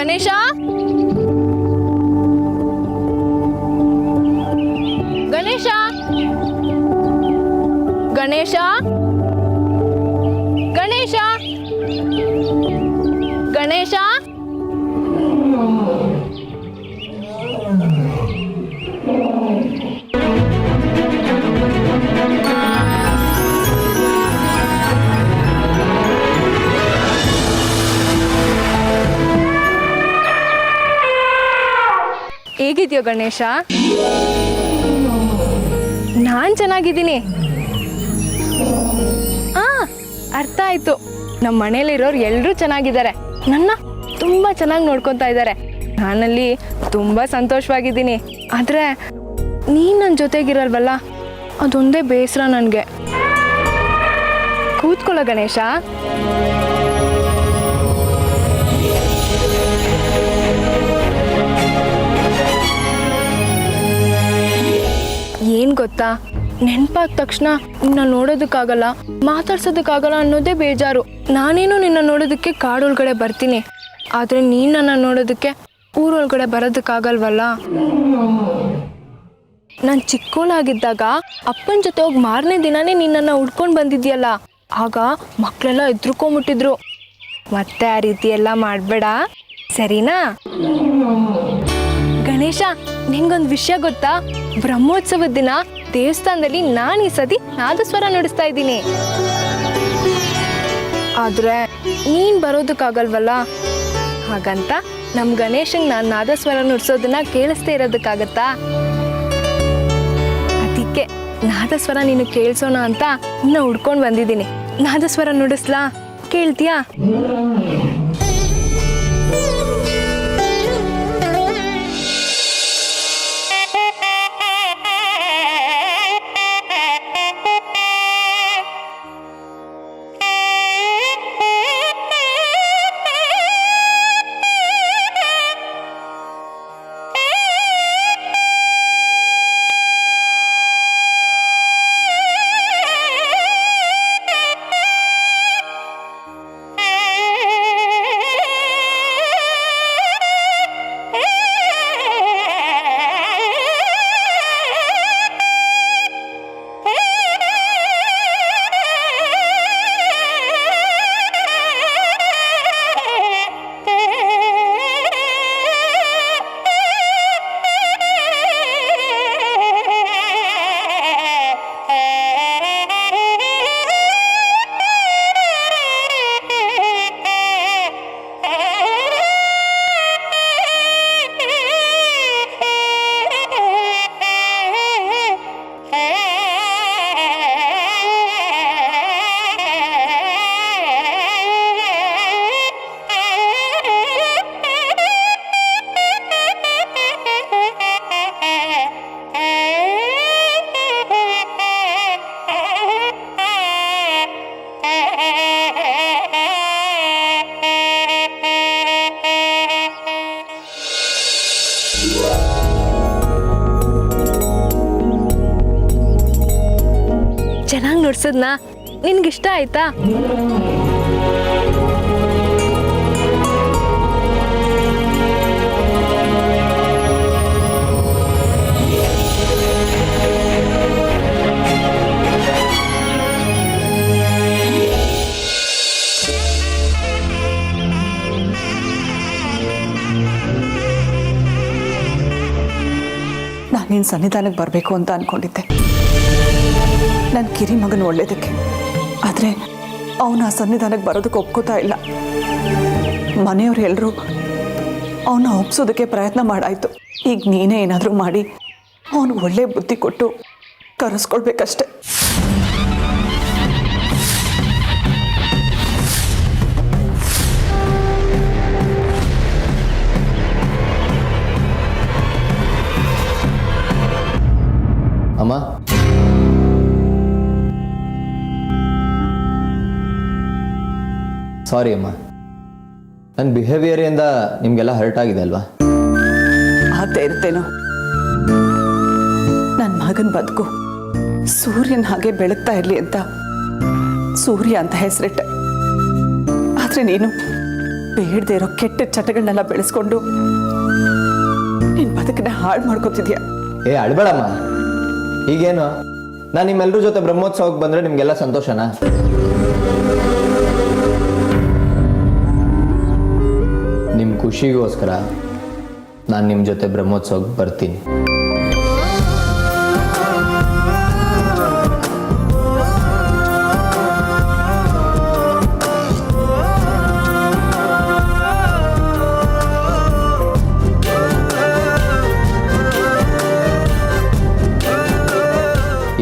ಗಣೇಶ ಗಣೇಶ ಗಣೇಶ ಗಣೇಶ ಗಣೇಶ ಹೇಗಿದ್ಯೋ ಗಣೇಶ? ನಾನ್ ಚೆನ್ನಾಗಿದ್ದೀನಿ. ಅರ್ಥ ಆಯ್ತು. ನಮ್ಮ ಮನೇಲಿರೋರು ಎಲ್ಲರೂ ಚೆನ್ನಾಗಿದ್ದಾರೆ. ನನ್ನ ತುಂಬಾ ಚೆನ್ನಾಗಿ ನೋಡ್ಕೊತಾ ಇದ್ದಾರೆ. ನಾನಲ್ಲಿ ತುಂಬಾ ಸಂತೋಷವಾಗಿದ್ದೀನಿ. ಆದ್ರೆ ನೀನ್ ನನ್ನ ಜೊತೆಗಿರಲ್ವಲ್ಲ, ಅದೊಂದೇ ಬೇಸರ ನನಗೆ. ಕೂತ್ಕೊಳ್ಳೋ ಗಣೇಶ. ಏನ್ ಗೊತ್ತಾ, ನೆನ್ಪಾದ ತಕ್ಷಣ ನಿನ್ನ ನೋಡೋದಕ್ಕಾಗಲ್ಲ, ಮಾತಾಡ್ಸೋದಕ್ಕಾಗಲ್ಲ ಅನ್ನೋದೇ ಬೇಜಾರು. ನಾನೇನು ನಿನ್ನ ನೋಡೋದಕ್ಕೆ ಕಾಡೊಳಗಡೆ ಬರ್ತೀನಿ, ಆದ್ರೆ ನೀನ್ ನನ್ನ ನೋಡೋದಕ್ಕೆ ಊರೊಳಗಡೆ ಬರೋದಕ್ಕಾಗಲ್ವಲ್ಲ. ನಾನು ಚಿಕ್ಕೋಳಾಗಿದ್ದಾಗ ಅಪ್ಪನ ಜೊತೆ ಹೋಗಿ ಮಾರನೇ ದಿನಾನೇ ನಿನ್ನನ್ನು ಹುಡ್ಕೊಂಡು ಬಂದಿದ್ಯಲ್ಲ, ಆಗ ಮಕ್ಕಳೆಲ್ಲ ಎದ್ರುಕೊಂಬಿಟ್ಟಿದ್ರು. ಮತ್ತೆ ಆ ರೀತಿ ಎಲ್ಲ ಮಾಡಬೇಡ, ಸರಿನಾ? ಗಣೇಶ, ನಿಂಗೊಂದು ವಿಷಯ ಗೊತ್ತಾ? ಬ್ರಹ್ಮೋತ್ಸವದ ದಿನ ದೇವಸ್ಥಾನದಲ್ಲಿ ನಾನು ಈ ಸತಿ ನಾದಸ್ವರ ನುಡಿಸ್ತಾ ಇದ್ದೀನಿ. ಆದ್ರೆ ನೀನ್ ಬರೋದಕ್ಕಾಗಲ್ವಲ್ಲ, ಹಾಗಂತ ನಮ್ ಗಣೇಶಂಗೆ ನಾನು ನಾದಸ್ವರ ನುಡಿಸೋದನ್ನ ಕೇಳಿಸ್ತಾ ಇರೋದಕ್ಕಾಗತ್ತಾ? ಅದಕ್ಕೆ ನಾದಸ್ವರ ನೀನು ಕೇಳಿಸೋಣ ಅಂತ ಇನ್ನ ಹುಡ್ಕೊಂಡು ಬಂದಿದ್ದೀನಿ. ನಾದಸ್ವರ ನುಡಿಸ್ಲಾ? ಕೇಳ್ತೀಯಾ? ಚೆನ್ನಾಗಿ ನುಡ್ಸದ್ನಾ? ನಿನ್ಗಿಷ್ಟ ಆಯ್ತಾ? ನಾನಿನ್ ಸನ್ನಿಧಾನಕ್ಕೆ ಬರಬೇಕು ಅಂತ ಅನ್ಕೊಂಡಿದ್ದೆ, ನನ್ನ ಕಿರಿ ಮಗನ ಒಳ್ಳೇದಕ್ಕೆ. ಆದರೆ ಅವನು ಆ ಸನ್ನಿಧಾನಕ್ಕೆ ಬರೋದಕ್ಕೆ ಒಪ್ಕೋತಾ ಇಲ್ಲ. ಮನೆಯವ್ರು ಎಲ್ಲರೂ ಅವನ್ನ ಒಪ್ಸೋದಕ್ಕೆ ಪ್ರಯತ್ನ ಮಾಡಾಯ್ತು. ಈಗ ನೀನೇ ಏನಾದರೂ ಮಾಡಿ ಅವನಿಗೆ ಒಳ್ಳೆ ಬುದ್ಧಿ ಕೊಟ್ಟು ಕರೆಸ್ಕೊಳ್ಬೇಕಷ್ಟೆ. ಅಮ್ಮ, ಸಾರಿ ಅಮ್ಮ, ನನ್ನ ಬಿಹೇವಿಯರಿಂದ ನಿಮಗೆಲ್ಲ ಹರ್ಟ್ ಆಗಿದೆ ಅಲ್ವಾ? ಆಗ್ತಾ ಇರ್ತೇನೋ. ನನ್ನ ಮಗನ ಬದುಕು ಸೂರ್ಯನ ಹಾಗೆ ಬೆಳಗ್ತಾ ಇರಲಿ ಅಂತ ಸೂರ್ಯ ಅಂತ ಹೆಸರಿಟ್ಟೆ. ಆದರೆ ನೀನು ಬೇಡದೇ ಇರೋ ಕೆಟ್ಟ ಚಟಗಳನ್ನೆಲ್ಲ ಬೆಳೆಸ್ಕೊಂಡು ನಿನ್ನ ಬದುಕನ್ನ ಹಾಳು ಮಾಡ್ಕೊತಿದ್ಯಾ. ಏ ಅಳ್ಬೇಡಮ್ಮ. ಈಗೇನು ನಾನು ನಿಮ್ಮೆಲ್ಲರ ಜೊತೆ ಬ್ರಹ್ಮೋತ್ಸವಕ್ಕೆ ಬಂದರೆ ನಿಮಗೆಲ್ಲ ಸಂತೋಷನಾ? ನಿಮ್ಮ ಖುಷಿಗೋಸ್ಕರ ನಾನು ನಿಮ್ಮ ಜೊತೆ ಬ್ರಹ್ಮೋತ್ಸವಕ್ಕೆ ಬರ್ತೀನಿ.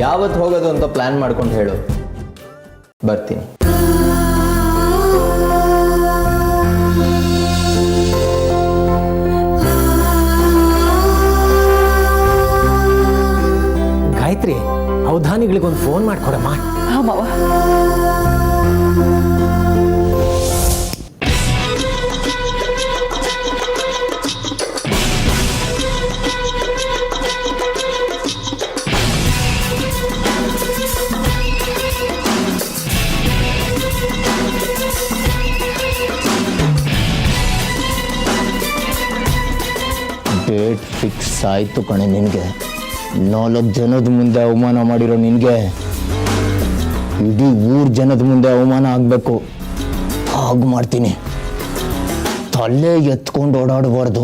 ಯಾವತ್ತು ಹೋಗೋದು ಅಂತ ಪ್ಲಾನ್ ಮಾಡ್ಕೊಂಡು ಹೇಳು, ಬರ್ತೀನಿ. ಗಾಯತ್ರಿ, ಅವಧಾನಿಗಳಿಗೊಂದು ಫೋನ್ ಮಾಡ್ಕೊಡಮ್ಮ. ಹಾಂ ಮಾವ. ಡೇಟ್ ಫಿಕ್ಸ್ ಆಯಿತು ಕಣೆ. ನಿನಗೆ 4 ಜನದ ಮುಂದೆ ಅವಮಾನ ಮಾಡಿರೋ ನಿನಗೆ ಇಡೀ ಊರು ಜನದ ಮುಂದೆ ಅವಮಾನ ಆಗಬೇಕು. ಹಾಗೆ ಮಾಡ್ತೀನಿ. ತಲೆ ಎತ್ಕೊಂಡು ಓಡಾಡಬಾರ್ದು.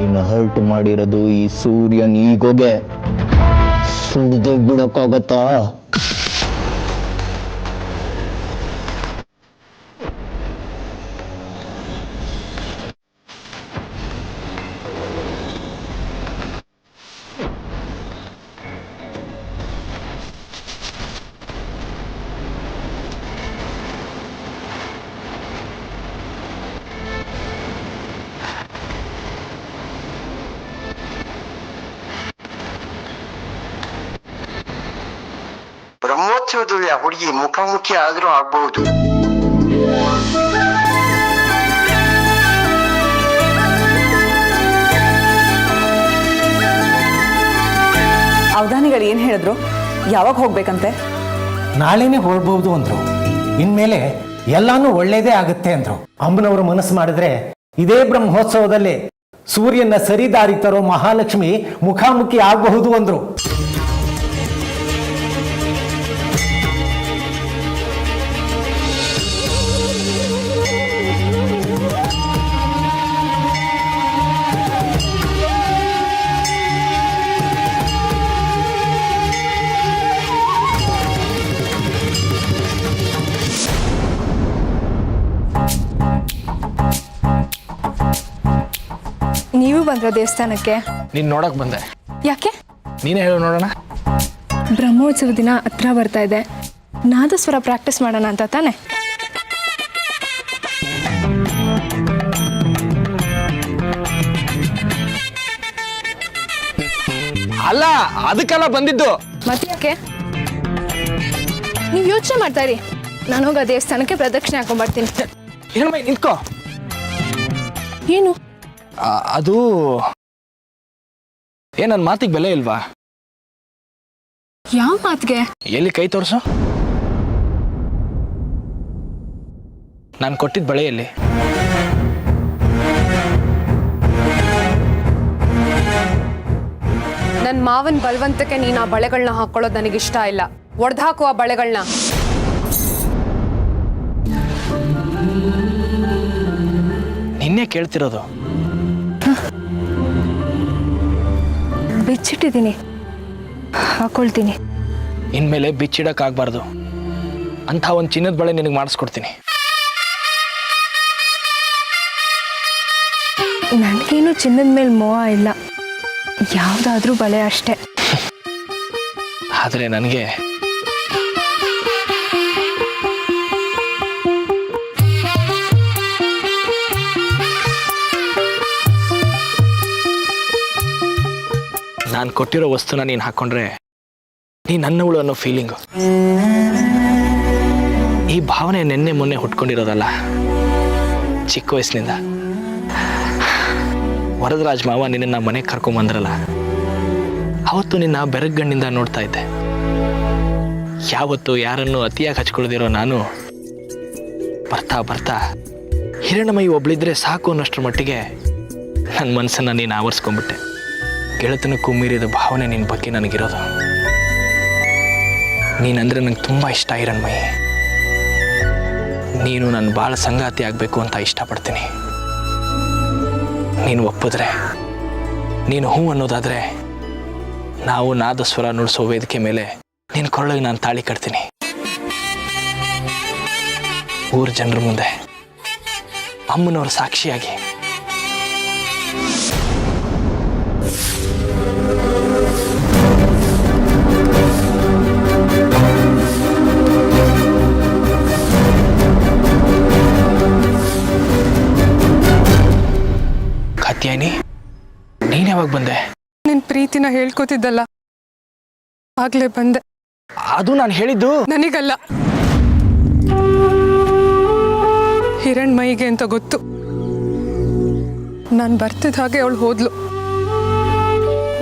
ನೀನು ಹರ್ಟ್ ಮಾಡಿರೋದು ಈ ಸೂರ್ಯನ ಈಗೋಗೆ ಸುಡ್ದೆ ಬಿಡಕ್ಕಾಗತ್ತಾ? ಬ್ರಹ್ಮೋತ್ಸವದಲ್ಲಿ ಆ ಹುಡುಗಿ ಮುಖಾಮುಖಿ ಆದ್ರೂ ಆಗ್ಬಹುದು. ಅವಧಾನಿಗಳು ಏನು ಹೇಳಿದ್ರು? ಯಾವಾಗ ಹೋಗ್ಬೇಕಂತೆ? ನಾಳೆನೇ ಹೊರಡ್ಬೋದು ಅಂದ್ರು. ಇನ್ಮೇಲೆ ಎಲ್ಲಾನು ಒಳ್ಳೇದೇ ಆಗುತ್ತೆ ಅಂದ್ರು. ಅಮ್ಮನವರು ಮನಸ್ಸು ಮಾಡಿದ್ರೆ ಇದೇ ಬ್ರಹ್ಮೋತ್ಸವದಲ್ಲಿ ಸೂರ್ಯನ ಸರಿದಾರಿ ತರೋ ಮಹಾಲಕ್ಷ್ಮಿ ಮುಖಾಮುಖಿ ಆಗಬಹುದು ಅಂದ್ರು. ನೀವು ಬಂದ್ರ ದೇವಸ್ಥಾನಕ್ಕೆ? ನೀನ್ ನೋಡಕ್ ಬಂದೆ. ಯಾಕೆ? ನೀನೇ ಹೇಳು ನೋಡೋಣ. ಬ್ರಹ್ಮೋತ್ಸವ ದಿನ ಹತ್ರ ಬರ್ತಾ ಇದೆ, ನಾದಸ್ವರ ಪ್ರಾಕ್ಟೀಸ್ ಮಾಡೋಣ ಅಂತ ತಾನೆ? ಅಲ್ಲ, ಅದಕ್ಕೆಲ್ಲ ಬಂದಿದ್ದು. ಮತ್ತೆ ಯಾಕೆ? ನೀವು ಯೋಚನೆ ಮಾಡ್ತಾ ಇರಿ, ನಾನು ಹೋಗ ದೇವಸ್ಥಾನಕ್ಕೆ ಪ್ರದಕ್ಷಿಣೆ ಹಾಕೊಂಡ್ಬರ್ತೀನಿ. ಹೇಳ್ಮೈ ನಿಂತ್ಕೋ. ಏನು? ಅದು ನನ್ನ ಮಾತಿಗೆ ಬೆಲೆ ಇಲ್ವಾ? ಯಾವ ಮಾತಿಗೆ? ಎಲ್ಲಿ ಕೈ ತೋರ್ಸು. ನಾನು ಕೊಟ್ಟಿದ್ದ ಬಳೆಯಲ್ಲಿ. ನನ್ನ ಮಾವನ ಬಲವಂತಕ್ಕೆ ನೀನು ಆ ಬಳೆಗಳನ್ನ ಹಾಕೊಳ್ಳೋದು ನನಗಿಷ್ಟ ಇಲ್ಲ. ಒಡೆದಾಕುವ ಬಳೆಗಳನ್ನ. ನಿನ್ನೆ ಕೇಳ್ತಿರೋದು. ಬಿಚ್ಚಿಟ್ಟಿದ್ದೀನಿ, ಹಾಕೊಳ್ತೀನಿ. ಇನ್ಮೇಲೆ ಬಿಚ್ಚಿಡಕ್ಕಾಗಬಾರ್ದು ಅಂತ ಒಂದು ಚಿನ್ನದ ಬಳೆ ನಿನಗೆ ಮಾಡಿಸ್ಕೊಡ್ತೀನಿ. ನನಗೇನು ಚಿನ್ನದ ಮೇಲೆ ಮೋಹ ಇಲ್ಲ, ಯಾವುದಾದ್ರೂ ಬಳೆ ಅಷ್ಟೇ. ಆದರೆ ನನಗೆ ನಾನು ಕೊಟ್ಟಿರೋ ವಸ್ತುನ ನೀನು ಹಾಕೊಂಡ್ರೆ ನೀ ನನ್ನವಳು ಅನ್ನೋ ಫೀಲಿಂಗು. ಈ ಭಾವನೆ ನೆನ್ನೆ ಮೊನ್ನೆ ಹುಟ್ಕೊಂಡಿರೋದಲ್ಲ, ಚಿಕ್ಕ ವಯಸ್ಸಿನಿಂದ. ವರದರಾಜ್ ಮಾವ ನಿನ್ನ ಮನೆಗೆ ಕರ್ಕೊಂಬಂದ್ರಲ್ಲ, ಅವತ್ತು ನಿನ್ನ ಬೆರಗಣ್ಣಿಂದ ನೋಡ್ತಾ ಇದ್ದೆ. ಯಾವತ್ತು ಯಾರನ್ನು ಅತಿಯಾಗಿ ಹಚ್ಕೊಳ್ದಿರೋ ನಾನು ಬರ್ತಾ ಬರ್ತಾ ಹಿರಣ್ಮಯಿ ಒಬ್ಳಿದ್ರೆ ಸಾಕು ಅನ್ನೋಷ್ಟ್ರ ಮಟ್ಟಿಗೆ ನನ್ನ ಮನಸ್ಸನ್ನು ನೀನು ಆವರಿಸ್ಕೊಂಡ್ಬಿಟ್ಟೆ. ಗೆಳತನಕ್ಕೂ ಮೀರಿದ ಭಾವನೆ ನಿನ್ನ ಬಗ್ಗೆ ನನಗಿರೋದು. ನೀನಂದ್ರೆ ನಂಗೆ ತುಂಬ ಇಷ್ಟ ಹಿರಣ್ಮಯಿ. ನೀನು ನನ್ನ ಭಾಳ ಸಂಗಾತಿ ಆಗಬೇಕು ಅಂತ ಇಷ್ಟಪಡ್ತೀನಿ. ನೀನು ಒಪ್ಪಿದ್ರೆ, ನೀನು ಹ್ಞೂ ಅನ್ನೋದಾದರೆ ನಾವು ನಾದಸ್ವರ ನುಡಿಸೋ ವೇದಿಕೆ ಮೇಲೆ ನಿನ್ನ ಕೊರಳಿಗೆ ನಾನು ತಾಳಿ ಕಟ್ತೀನಿ. ಊರ ಜನರ ಮುಂದೆ ಅಮ್ಮನವ್ರ ಸಾಕ್ಷಿಯಾಗಿ. ಕಾತ್ಯಾಯಿನಿ, ನೀನ್ ಯಾವಾಗ ಬಂದೆ? ನಿನ್ ಪ್ರೀತಿನ ಹೇಳ್ಕೊತಿದ್ದಲ್ಲ, ಆಗ್ಲೇ ಬಂದೆ. ಅದು ನಾನು ಹೇಳಿದ್ದು ನನಗಲ್ಲ, ಹಿರಣ್ಮಯಿಗೆ ಅಂತ ಗೊತ್ತು. ನಾನು ಬರ್ತಿದ್ದ ಹಾಗೆ ಅವಳು ಹೋದ್ಲು.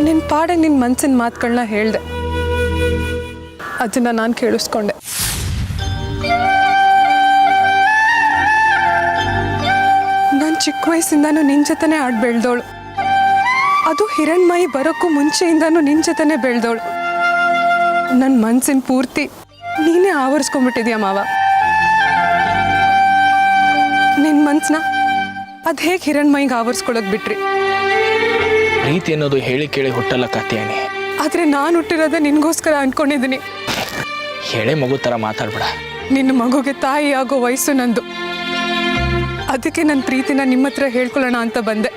ನಿನ್ ಪಾಡೆ ನಿನ್ ಮನ್ಸಿನ ಮಾತುಗಳನ್ನ ಹೇಳ್ದೆ, ಅದನ್ನ ನಾನು ಕೇಳಿಸ್ಕೊಂಡೆ. ನಾನು ಚಿಕ್ಕ ವಯಸ್ಸಿಂದಾನು ನಿನ್ ಜೊತೆನೆ ಆಡ್ ಬೆಳ್ದವಳು. ಅದು ಹಿರಣ್ಮಯಿ ಬರೋಕ್ಕೂ ಮುಂಚೆಯಿಂದಾನು ನಿನ್ ಜೊತೆನೆ ಬೆಳ್ದವಳು. ನನ್ನ ಮನ್ಸಿನ ಪೂರ್ತಿ ನೀನೇ ಆವರಿಸ್ಕೊಂಡ್ಬಿಟ್ಟಿದ್ಯಾ ಮಾವ. ನಿನ್ ಮನ್ಸನ್ನ ಅದ್ ಹೇಗೆ ಹಿರಣ್ಮಯಿಗೆ ಆವರಿಸ್ಕೊಳಕ್ ಬಿಟ್ರಿ? ಪ್ರೀತಿ ಅನ್ನೋದು ಹೇಳಿ ಕೇಳಿ ಹುಟ್ಟಲ್ಲ ಕಾತ್ಯಾಯಿನಿ. ಆದ್ರೆ ನಾನು ಹುಟ್ಟಿರೋದೇ ನಿನ್ಗೋಸ್ಕರ ಅನ್ಕೊಂಡಿದ್ದೀನಿ. ಹೇಳೇ ಮಗು ಥರ ಮಾತಾಡ್ಬೇಡ. ನಿನ್ನ ಮಗುಗೆ ತಾಯಿ ಆಗೋ ವಯಸ್ಸು ನಂದು. ಅದಕ್ಕೆ ನನ್ನ ಪ್ರೀತಿನ ನಿಮ್ಮ ಹತ್ರ ಹೇಳ್ಕೊಳ್ಳೋಣ ಅಂತ ಬಂದೆ.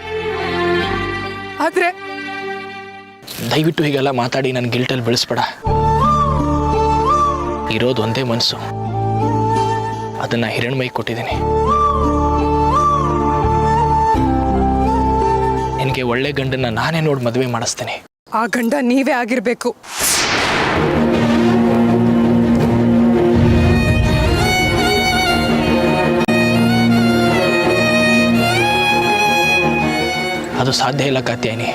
ಆದ್ರೆ ದಯವಿಟ್ಟು ಹೀಗೆಲ್ಲ ಮಾತಾಡಿ ನನ್ನ ಗಿಲ್ಟಲ್ಲಿ ಬೆಳೆಸ್ಬೇಡ. ಇರೋದು ಒಂದೇ ಮನಸ್ಸು, ಅದನ್ನ ಹಿರಣ್ಮಯಿ ಕೊಟ್ಟಿದ್ದೀನಿ. ನಿನಗೆ ಒಳ್ಳೆ ಗಂಡನ್ನ ನಾನೇ ನೋಡಿ ಮದುವೆ ಮಾಡಿಸ್ತೇನೆ. ಆ ಗಂಡ ನೀವೇ ಆಗಿರ್ಬೇಕು. ಅದು ಸಾಧ್ಯ ಇಲ್ಲ ಕಾತ್ಯಾಯಿನಿ.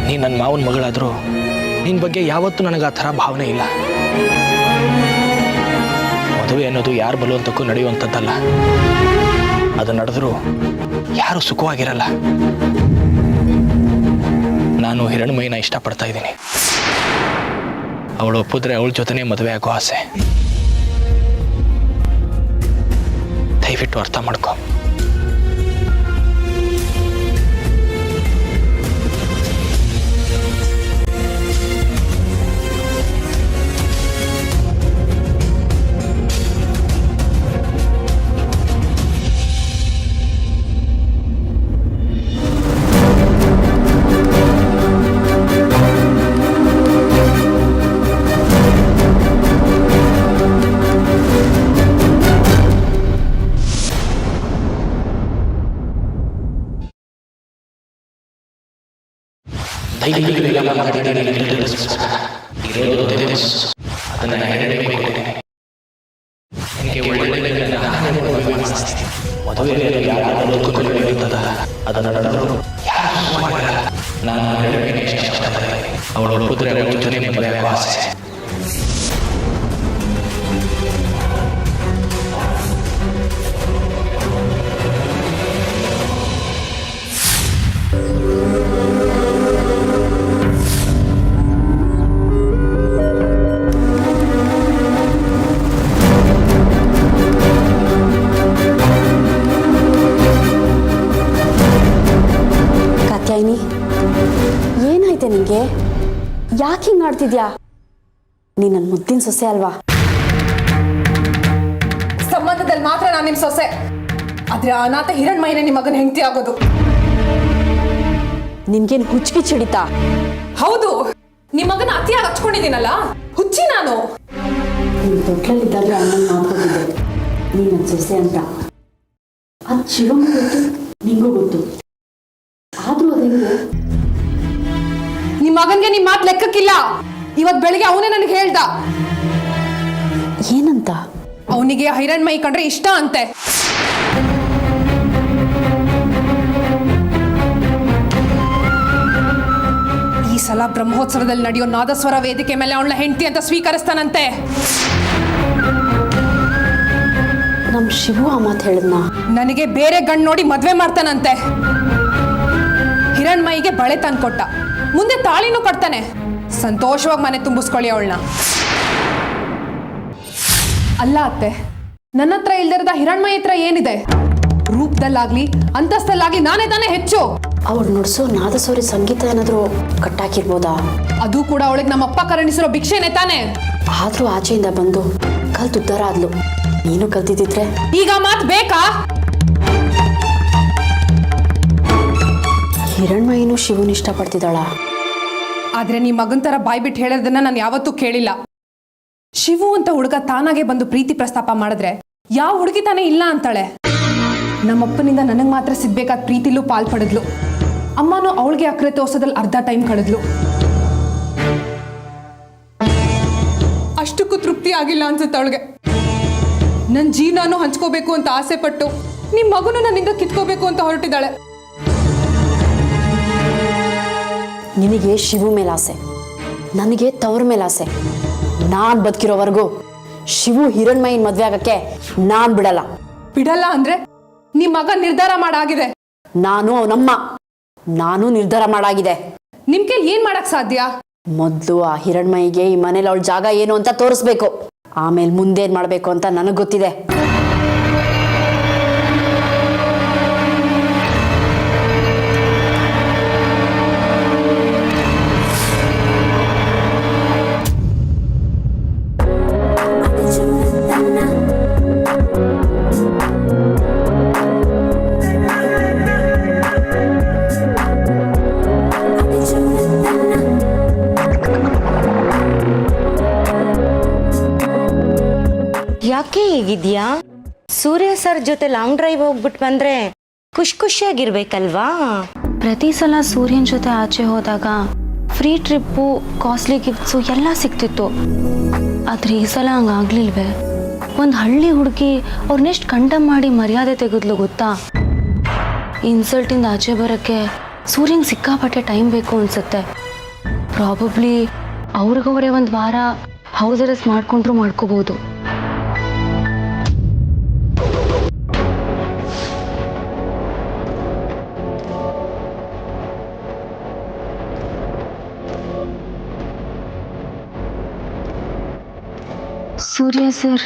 ನೀ ನನ್ನ ಮಾವನ ಮಗಳಾದರೂ ನಿನ್ನ ಬಗ್ಗೆ ಯಾವತ್ತೂ ನನಗೆ ಆ ಥರ ಭಾವನೆ ಇಲ್ಲ. ಮದುವೆ ಅನ್ನೋದು ಯಾರು ಬಲವಂತಕ್ಕೂ ನಡೆಯುವಂಥದ್ದಲ್ಲ. ಅದು ನಡೆದರೂ ಯಾರು ಸುಖವಾಗಿರಲ್ಲ. ನಾನು ಹಿರಣ್ಮಯಿನ ಇಷ್ಟಪಡ್ತಾ ಇದ್ದೀನಿ. ಅವಳು ಒಪ್ಪಿದ್ರೆ ಅವಳ ಜೊತೆನೇ ಮದುವೆ ಆಗೋ ಆಸೆ. ದಯವಿಟ್ಟು ಅರ್ಥ ಮಾಡ್ಕೊ. ಅವಳು ಒಪ್ಪಿದ್ರೆ ಅವಳ ಜೊತೆ ಮದುವೆ ಆಗೋ ಆಸೆ. ಕಾತ್ಯಾಯಿನಿ, ಏನಾಯ್ತೆ ನಿಂಗೆ? ಯಾಕೆ ಹಿಂಗ್ ಮಾಡ್ತಿದ್ಯಾ? ನೀ ನನ್ನ ಮುದ್ದಿನ ಸೊಸೆ ಅಲ್ವಾ? ಸಂಬಂಧದಲ್ಲಿ ಮಾತ್ರ ನಾನು ನಿಮ್ ಸೊಸೆ. ಆದ್ರೆ ಅನಾಥ ಹಿರಣ್ಮಯಿನೇ ನಿಮ್ಮ ಮಗನ ಹೆಂಡತಿ ಆಗೋದು. ನಿನ್ಗೇನು ಹುಚ್ಚಿಗೆ ಹಿಡಿತಾ? ಹೌದು, ನಿಮ್ಮ ಮಗನ ಅತಿಯಾಗಿ ಹಚ್ಕೊಂಡಿದ್ದೀನಲ್ಲ, ಹುಚ್ಚಿ ನಾನು. ನೀನು ತೊಟ್ಲಲ್ಲಿದ್ದಾಗ ಅಣ್ಣನ ಮಾತ್ಕೊತಿದ್ದೆ ನೀ ನನ್ನ ಸೊಸೆ ಅಂತ. ಅದು ಶಿವಮ್ಮ ಗೊತ್ತು, ನಿಂಗೂ ಗೊತ್ತು. ಆದ್ರೂ ಅದೇನು? ನಿಮ್ಮ ಮಗನ್ಗೆ ನಿಮ್ ಮಾತು ಲೆಕ್ಕಕ್ಕಿಲ್ಲ. ಇವತ್ ಬೆಳಿಗ್ಗೆ ಅವನೇ ನನಗೆ ಹೇಳ್ದ. ಏನಂತ? ಅವನಿಗೆ ಹಿರಣ್ಮಯಿ ಕಂಡ್ರೆ ಇಷ್ಟ ಅಂತೆ. ಈ ಸಲ ಬ್ರಹ್ಮೋತ್ಸವದಲ್ಲಿ ನಡೆಯೋ ನಾದಸ್ವರ ವೇದಿಕೆ ಮೇಲೆ ಅವಳ ಹೆಂಡತಿ ಅಂತ ಸ್ವೀಕರಿಸ್ತಾನಂತೆ. ನಮ್ಮ ಶಿವು ಆ ಮಾತು ಹೇಳಿದ್ನ? ನನಗೆ ಬೇರೆ ಗಂಡು ನೋಡಿ ಮದ್ವೆ ಮಾಡ್ತಾನಂತೆ. ಹಿರಣ್ಮಯಿಗೆ ಬಳೆ ತಂದ್ಕೊಟ್ಟ, ಮುಂದೆ ತಾಳಿನೂ ಕಟ್ತಾನೆ. ಸಂತೋಷವಾಗಿ ಮನೆ ತುಂಬಿಸ್ಕೊಳ್ಳಿ ಅವಳನ್ನ. ಅಲ್ಲ ಅತ್ತೆ, ನನ್ನ ಹತ್ರ ಇಲ್ದಿರದ ಹಿರಣ್ಮಯಿ ಹತ್ರ ಏನಿದೆ? ರೂಪದಲ್ಲಾಗ್ಲಿ ಅಂತಸ್ತಲ್ಲಾಗ್ಲಿ ನಾನೇ ತಾನೇ ಹೆಚ್ಚು. ಅವಳು ನುಡ್ಸೋ ನಾದಸ್ವರಿ ಸಂಗೀತ ಏನಾದರೂ ಕಟ್ಟಾಕಿರ್ಬೋದಾ? ಅದು ಕೂಡ ಅವಳಿಗೆ ನಮ್ಮಪ್ಪ ಕರುಣಿಸಿರೋ ಭಿಕ್ಷೆನೆ ತಾನೆ. ಆದ್ರೂ ಆಚೆಯಿಂದ ಬಂದು ಕಲ್ತು ಉದ್ಧಾರ ಆದ್ಲು. ನೀನು ಕಲ್ತಿದ್ದಿದ್ರೆ ಈಗ ಮಾತು ಬೇಕಾ? ಹಿರಣ್ಮಯಿನೂ ಶಿವನ್ ಇಷ್ಟಪಡ್ತಿದ್ದಾಳ. ಆದ್ರೆ ನಿಮ್ಮ ಮಗನ್ ತರ ಬಾಯ್ ಬಿಟ್ಟು ಹೇಳೋದನ್ನ ನಾನು ಯಾವತ್ತೂ ಕೇಳಿಲ್ಲ. ಶಿವು ಅಂತ ಹುಡುಗ ತಾನಾಗೆ ಬಂದು ಪ್ರೀತಿ ಪ್ರಸ್ತಾಪ ಮಾಡಿದ್ರೆ ಯಾವ ಹುಡುಗಿ ತಾನೇ ಇಲ್ಲ ಅಂತಾಳೆ. ನಮ್ಮಪ್ಪನಿಂದ ನನಗೆ ಮಾತ್ರ ಸಿಗ್ಬೇಕಾದ ಪ್ರೀತಿಲೂ ಪಾಲ್ ಪಡೆದ್ಲು. ಅಮ್ಮನೂ ಅವಳಿಗೆ ಅಕ್ರೆ ತೋರ್ಸೋದಲ್ಲಿ ಅರ್ಧ ಟೈಮ್ ಕಳೆದ್ಲು. ಅಷ್ಟಕ್ಕೂ ತೃಪ್ತಿ ಆಗಿಲ್ಲ ಅನ್ಸುತ್ತೆ ಅವಳಿಗೆ. ನನ್ನ ಜೀವನನೂ ಹಂಚ್ಕೋಬೇಕು ಅಂತ ಆಸೆ ಪಟ್ಟು ನಿಮ್ಮ ಮಗುನು ನನ್ನಿಂದ ಕಿತ್ಕೋಬೇಕು ಅಂತ ಹೊರಟಿದ್ದಾಳೆ. ನಿನಗೆ ಶಿವು ಮೇಲೆ ಆಸೆ, ನನಗೆ ತವ್ರ ಮೇಲೆ ಆಸೆ. ನಾನ್ ಬದುಕಿರೋವರೆಗೂ ಶಿವು ಹಿರಣ್ಮಯಿನ ಮದ್ವೆ ಆಗಕ್ಕೆ ನಾನ್ ಬಿಡಲ್ಲ. ಬಿಡಲ್ಲ ಅಂದ್ರೆ ನಿಮ್ಮ ಮಗ ನಿರ್ಧಾರ ಮಾಡಾಗಿದೆ. ನಾನು ಅವನಮ್ಮ, ನಾನು ನಿರ್ಧಾರ ಮಾಡಾಗಿದೆ. ನಿಮ್ ಕೈಲಿ ಏನ್ ಮಾಡಕ್ ಸಾಧ್ಯ? ಮೊದ್ಲು ಆ ಹಿರಣ್ಮಯಿಗೆ ಈ ಮನೇಲಿ ಅವಳ ಜಾಗ ಏನು ಅಂತ ತೋರಿಸ್ಬೇಕು. ಆಮೇಲೆ ಮುಂದೇನ್ ಮಾಡ್ಬೇಕು ಅಂತ ನನಗ್ ಗೊತ್ತಿದೆ. ಯಾಕೆ ಹೇಗಿದ್ಯಾ? ಸೂರ್ಯ ಸರ್ ಜೊತೆ ಲಾಂಗ್ ಡ್ರೈವ್ ಹೋಗ್ಬಿಟ್ಟು ಬಂದ್ರೆ ಖುಷಿಯಾಗಿರ್ಬೇಕಲ್ವಾ? ಪ್ರತಿ ಸಲ ಸೂರ್ಯನ ಜೊತೆ ಆಚೆ ಹೋದಾಗ ಫ್ರೀ ಟ್ರಿಪ್ಪು, ಕಾಸ್ಟ್ಲಿ ಗಿಫ್ಟ್ಸು ಎಲ್ಲ ಸಿಕ್ತಿತ್ತು. ಆದರೆ ಈ ಸಲ ಹಂಗಾಗ್ಲಿಲ್ವೇ? ಒಂದು ಹಳ್ಳಿ ಹುಡುಗಿ ಅವ್ರನ್ನೆಷ್ಟು ಕಂಡಮ್ ಮಾಡಿ ಮರ್ಯಾದೆ ತೆಗೆದ್ಲು ಗೊತ್ತಾ? ಇನ್ಸಲ್ಟಿಂದ ಆಚೆ ಬರೋಕ್ಕೆ ಸೂರ್ಯಂಗೆ ಸಿಕ್ಕಾಪಟ್ಟೆ ಟೈಮ್ ಬೇಕು ಅನ್ಸುತ್ತೆ. ಪ್ರಾಬಬ್ಲಿ ಅವ್ರಿಗವರೇ ಒಂದು ವಾರ ಹೌಸ್ ಅರೆಸ್ಟ್ ಮಾಡ್ಕೊಂಡ್ರು ಮಾಡ್ಕೋಬೋದು. ಸೂರ್ಯ ಸರ್